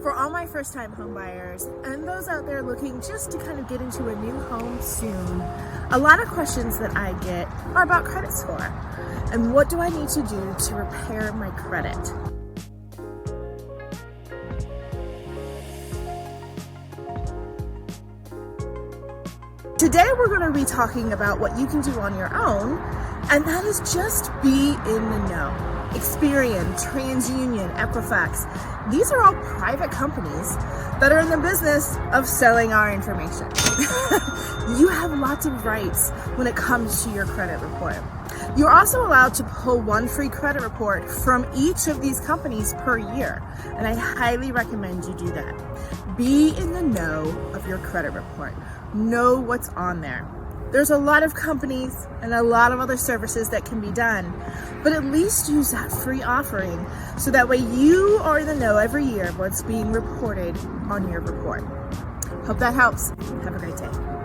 For all my first-time home buyers and those out there looking just to kind of get into a new home soon, a lot of questions that I get are about credit score and what do I need to do to repair my credit. Today we're going to be talking about what you can do on your own, and that is just be in the know. Experian, TransUnion, Equifax, these are all private companies that are in the business of selling our information. You have lots of rights when it comes to your credit report. You're also allowed to pull one free credit report from each of these companies per year, and I highly recommend you do that. Be in the know of your credit report. Know what's on there. There's a lot of companies and a lot of other services that can be done, but at least use that free offering so that way you are in the know every year of what's being reported on your report. Hope that helps. Have a great day.